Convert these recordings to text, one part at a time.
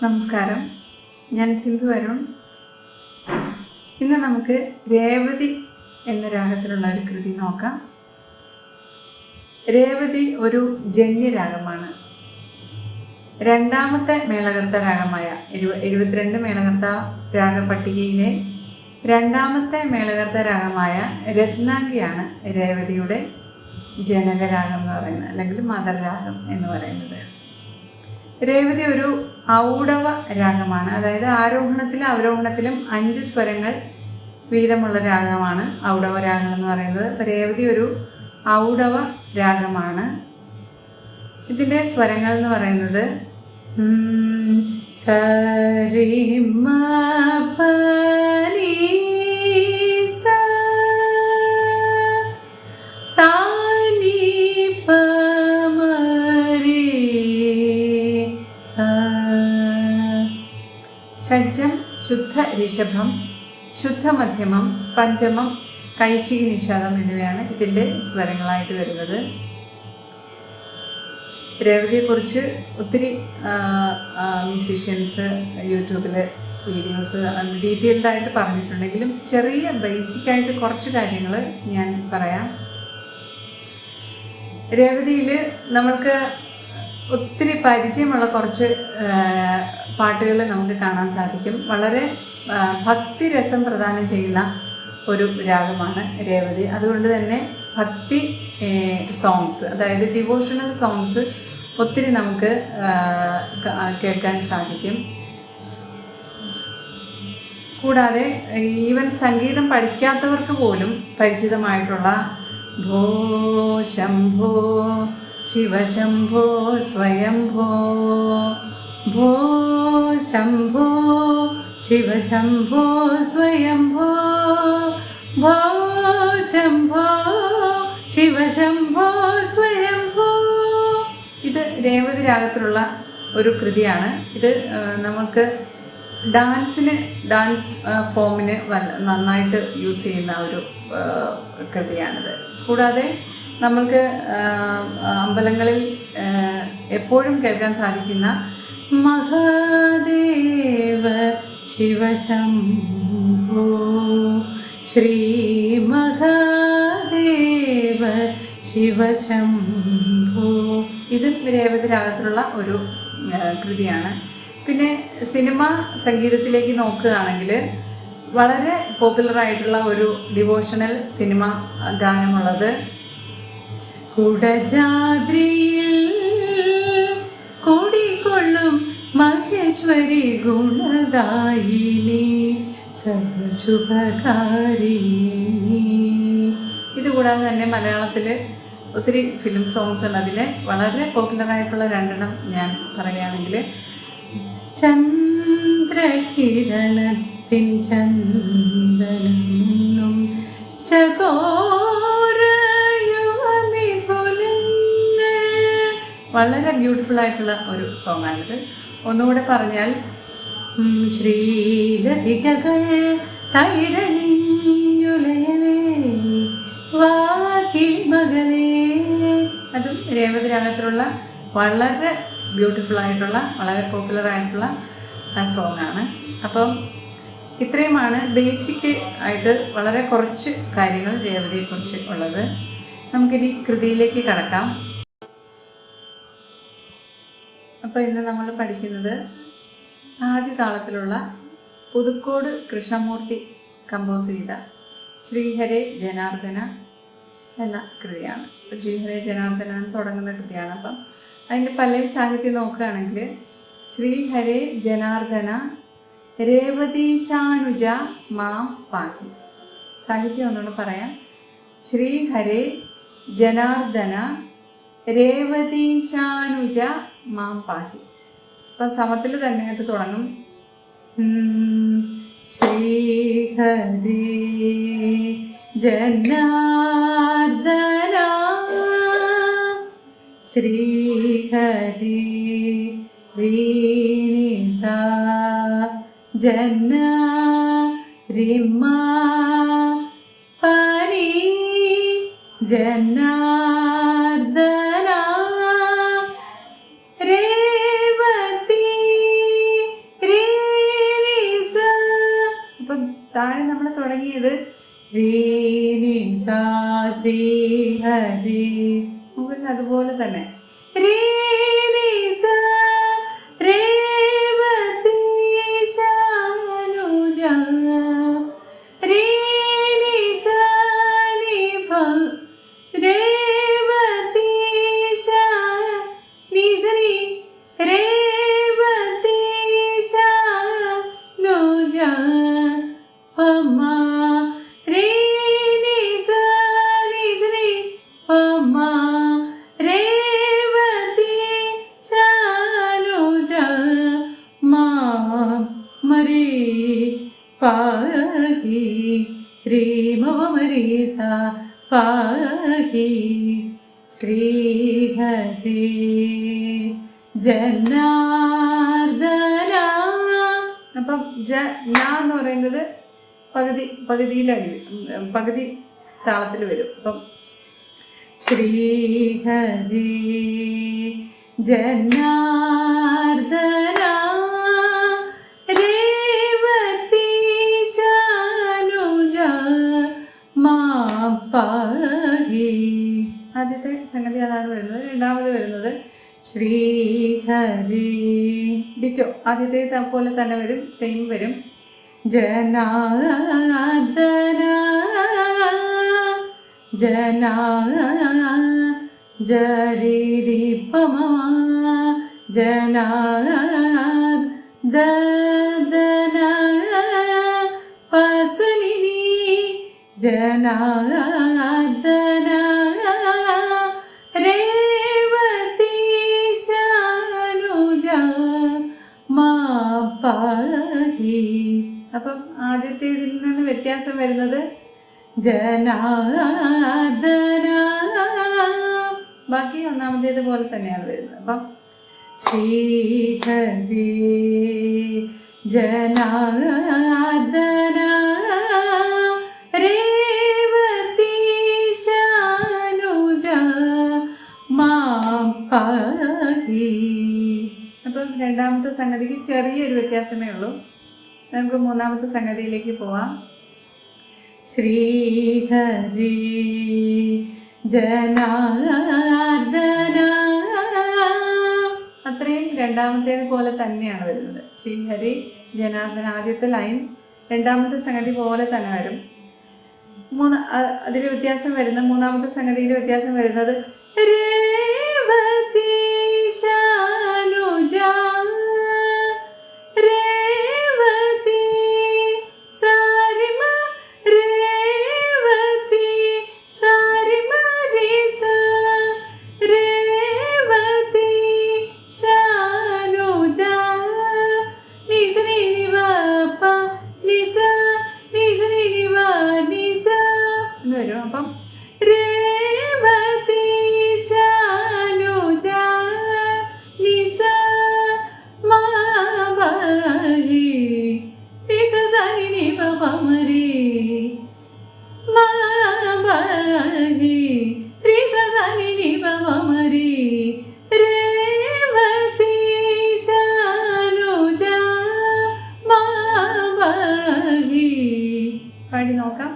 നമസ്കാരം, ഞാൻ സിന്ധു അരുൺ. ഇന്ന് നമുക്ക് രേവതി എന്ന രാഗത്തിലുള്ള ഒരു കൃതി നോക്കാം. രേവതി ഒരു ജന്യരാഗമാണ്. രണ്ടാമത്തെ മേളകർത്ത രാഗമായ 72 മേളകർത്ത രാഗപട്ടികയിലെ രണ്ടാമത്തെ മേളകർത്ത രാഗമായ രത്നാംഗിയാണ് രേവതിയുടെ ജനകരാഗം എന്ന് പറയുന്നത്, അല്ലെങ്കിൽ മദർ രാഗം എന്ന് പറയുന്നത്. രേവതി ഒരു ഔഡവ രാഗമാണ്. അതായത് ആരോഹണത്തിലും അവരോഹണത്തിലും 5 സ്വരങ്ങൾ വീതമുള്ള രാഗമാണ് ഔഡവ രാഗം എന്ന് പറയുന്നത്. അപ്പോൾ രേവതി ഒരു ഔഡവ രാഗമാണ്. ഇതിൻ്റെ സ്വരങ്ങൾ എന്ന് പറയുന്നത് സരി മ പ നി സ സാ നി പ മ രി സ. ഷഡ്ജം ശുദ്ധ ഋഷഭം, ശുദ്ധ മധ്യമം, പഞ്ചമം, കൈശികി നിഷാദം എന്നിവയാണ് ഇതിൻ്റെ സ്വരങ്ങളായിട്ട് വരുന്നത്. രേവതിയെക്കുറിച്ച് ഒത്തിരി മ്യൂസീഷ്യൻസ് യൂട്യൂബിൽ വീഡിയോസ് ഡീറ്റെയിൽഡായിട്ട് പറഞ്ഞിട്ടുണ്ടെങ്കിലും ചെറിയ ബേസിക്കായിട്ട് കുറച്ച് കാര്യങ്ങൾ ഞാൻ പറയാം. രേവതിയിൽ നമ്മൾക്ക് ഒത്തിരി പരിചയമുള്ള കുറച്ച് പാട്ടുകൾ നമുക്ക് കാണാൻ സാധിക്കും. വളരെ ഭക്തിരസം പ്രദാനം ചെയ്യുന്ന ഒരു രാഗമാണ് രേവതി. അതുകൊണ്ട് തന്നെ ഭക്തി സോങ്സ്, അതായത് ഡിവോഷണൽ സോങ്സ് ഒത്തിരി നമുക്ക് കേൾക്കാൻ സാധിക്കും. കൂടാതെ ഈവൻ സംഗീതം പഠിക്കാത്തവർക്ക് പോലും പരിചിതമായിട്ടുള്ള ഭോ ശംഭോ ശിവശംഭോ സ്വയംഭോ, ഭോ ശംഭോ ശിവശംഭോ സ്വയംഭോ, ഭോ ശംഭോ ശിവശംഭോ സ്വയംഭോ. ഇത് രേവതി രാഗത്തിലുള്ള ഒരു കൃതിയാണ്. ഇത് നമുക്ക് ഡാൻസ് ഫോമിന് നന്നായിട്ട് യൂസ് ചെയ്യുന്ന ഒരു കൃതിയാണിത്. കൂടാതെ നമ്മൾക്ക് അമ്പലങ്ങളിൽ എപ്പോഴും കേൾക്കാൻ സാധിക്കുന്ന മഹാദേവ ശിവശംഭോ ശ്രീ മഹാദേവ ശിവശംഭോ, ഇതും രേവതി രാഗത്തിലുള്ള ഒരു കൃതിയാണ്. പിന്നെ സിനിമ സംഗീതത്തിലേക്ക് നോക്കുകയാണെങ്കിൽ വളരെ പോപ്പുലറായിട്ടുള്ള ഒരു ഡിവോഷണൽ സിനിമ ഗാനമുള്ളത് കുടജാദ്രിയിൽ കുടികൊള്ളും മഹേശ്വരി ഗുണദായിനി സർവശുഭകാരിണി. ഇതുകൂടാതെ തന്നെ മലയാളത്തിൽ ഒത്തിരി ഫിലിം സോങ്സ് ഉണ്ട്. അതിൽ വളരെ പോപ്പുലറായിട്ടുള്ള 2 ഞാൻ പറയുകയാണെങ്കിൽ ചന്ദ്രകിരണത്തിൻ ചന്ദനം വളരെ ബ്യൂട്ടിഫുൾ ആയിട്ടുള്ള ഒരു സോങ്ങാണിത്. ഒന്നുകൂടെ പറഞ്ഞാൽ ശ്രീലതികകൾ തൈരണിഞ്ഞുലയവേ വാക്കിമകളേ. അതും രേവതി രാഗത്തിലുള്ള വളരെ ബ്യൂട്ടിഫുൾ ആയിട്ടുള്ള വളരെ പോപ്പുലർ ആയിട്ടുള്ള സോങ്ങാണ്. അപ്പം ഇത്രയുമാണ് ബേസിക് ആയിട്ട് വളരെ കുറച്ച് കാര്യങ്ങൾ രേവതിയെക്കുറിച്ച് ഉള്ളത്. നമുക്കിനി കൃതിയിലേക്ക് കടക്കാം. അപ്പോൾ ഇന്ന് നമ്മൾ പഠിക്കുന്നത് ആദ്യ താളത്തിലുള്ള പുതുക്കോട് കൃഷ്ണമൂർത്തി കമ്പോസ് ചെയ്ത ശ്രീഹരേ ജനാർദ്ദന എന്ന കൃതിയാണ്. ശ്രീഹരേ ജനാർദ്ദന തുടങ്ങുന്ന കൃതിയാണ്. അപ്പം അതിൻ്റെ പല്ലവി സാഹിത്യം നോക്കുകയാണെങ്കിൽ ശ്രീഹരേ ജനാർദ്ദന രേവതീശാനുജ മാം പാഹി. സാഹിത്യം ഒന്നുകൂടെ പറയാം. ശ്രീഹരേ ജനാർദ്ദന രേവതീശാനുജ മാം പാഹി. അപ്പം സമത്തിൽ തന്നെയായിട്ട് തുടങ്ങും. ശ്രീഹരേ ജനാർദ്ദന ശ്രീഹരേ ശ്രീനിസ ജന റിമ ഹരി ജനാർദ്ദന രേവതി തുടങ്ങിയത് രീനി സാ ശ്രീ ഹരി. മുകളിൽ അതുപോലെ തന്നെ രീനി സാ രേവതി ശാനുജ രീനി സാ നി ഭ രേവതി ശാ നി ശ്രീ രേവതി ശാനുജ പമ രീനി സാ നി ശ്രീ പമ രേവതി ശാനുജ മാ മരി പാഹി രീ മവ മരി സാ പാഹി ശ്രീ ഹരി ജനാർദ്ദന. അപ്പം എന്ന് പറയുന്നത് പകുതി താളത്തിൽ വരും. അപ്പം ശ്രീ ഹരി ജനാർദ്ദന രേവതി ശാനുജ മാം പാഹി. ആദ്യത്തെ സംഗതി അതാണ് വരുന്നത്. രണ്ടാമത് വരുന്നത് ശ്രീ ഹരി ഡിറ്റോ ആദ്യത്തെ പോലെ തന്നെ വരും, സെയിം വരും. ജനാർദ്ദന ജരി പമ ജനാർദ്ദന പസനിനി ജനാർദ്ദന രേവതി ശാനുജ മാ പാഹി. അപ്പം ആദ്യത്തേതിൽ നിന്ന് വ്യത്യാസം വരുന്നത് ജനാർദ്ദന, ബാക്കി ഒന്നാമത്തേത് പോലെ തന്നെയാണ് വരുന്നത്. അപ്പം ശ്രീ ഹരി ജനാർദ്ദന രേവതി ശാനുജ മാം പാഹി. അപ്പം രണ്ടാമത്തെ സംഗതിക്ക് ചെറിയൊരു വ്യത്യാസമേ ഉള്ളൂ. നമുക്ക് മൂന്നാമത്തെ സംഗതിയിലേക്ക് പോവാം. ശ്രീ ഹരി ജനാർദ്ദന അത്രയും രണ്ടാമത്തേത് പോലെ തന്നെയാണ് വരുന്നത്. ശ്രീഹരി ജനാർദ്ദന ആദ്യത്തെ ലൈൻ രണ്ടാമത്തെ സംഗതി പോലെ തന്നെ വരും. അതിൽ വ്യത്യാസം വരുന്നത് മൂന്നാമത്തെ സംഗതിയിൽ വ്യത്യാസം വരുന്നത് രേവതി ശാനുജ രേവതി സാരിമ രേവതി സാരിമ രേസ രേവതി ശാനുജ നിസരി നിവപ നിസ നിസരി നിവ നിസ എന്ന് വരും. അപ്പം രേവതി ശാനുജ നിസ മാവഹി നിസ സരി നിവ പമരി മാവഹി നിസ സരി നിവ പമരി രേവതി ശാനുജ മാവഹി. പാടി നോക്കാം.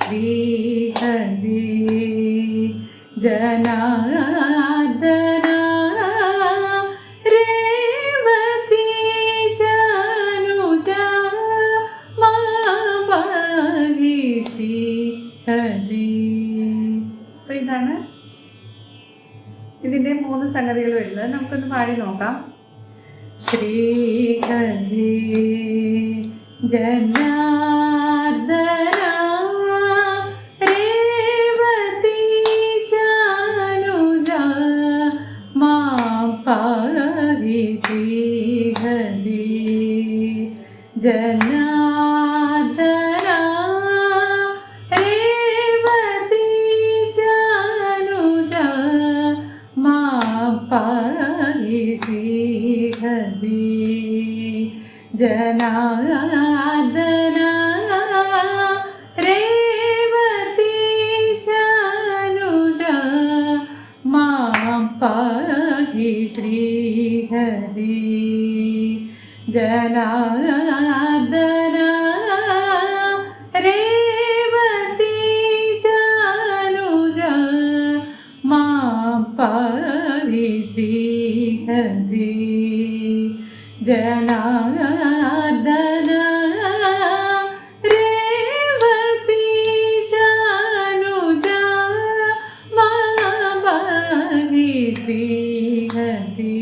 ശ്രീ ഹരി ജനാർദ്ദന രേവതി ശാനുജ മാം പാഹി ശ്രീ ഹരി. അപ്പം ഇതാണ് ഇതിൻ്റെ 3 സംഗതികൾ വരുന്നത്. നമുക്കൊന്ന് പാടി നോക്കാം. ശ്രീ ഹരി ജനാർദ്ദന രേവതി ശാനുജ മാം പാഹി ശ്രീ ഹരി ജനാർദ്ദന രേവതി ശാനുജ മാം പാഹി ശ്രീ ഹരി ജനാർദ്ദന രേവതി ശാനുജ മാം പാഹി ശ്രീ ഹരി ജനാർദ്ദന രേവതി ജനാർദ്ദന രേവതീശാനുജ മാബാഹി ശ്രീഹരി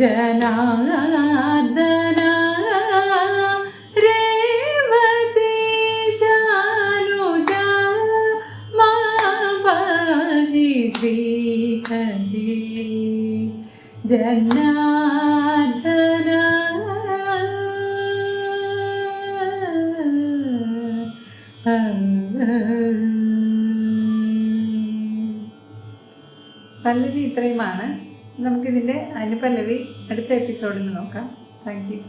ജനാർദ്ദന രേവതീശാനുജ മാബാഹി ശ്രീഹരി ജനാർദ്ദന. പല്ലവി ഇത്രയുമാണ്. നമുക്കിതിൻ്റെ അനുപല്ലവി അടുത്ത എപ്പിസോഡിൽ നോക്കാം. Thank you.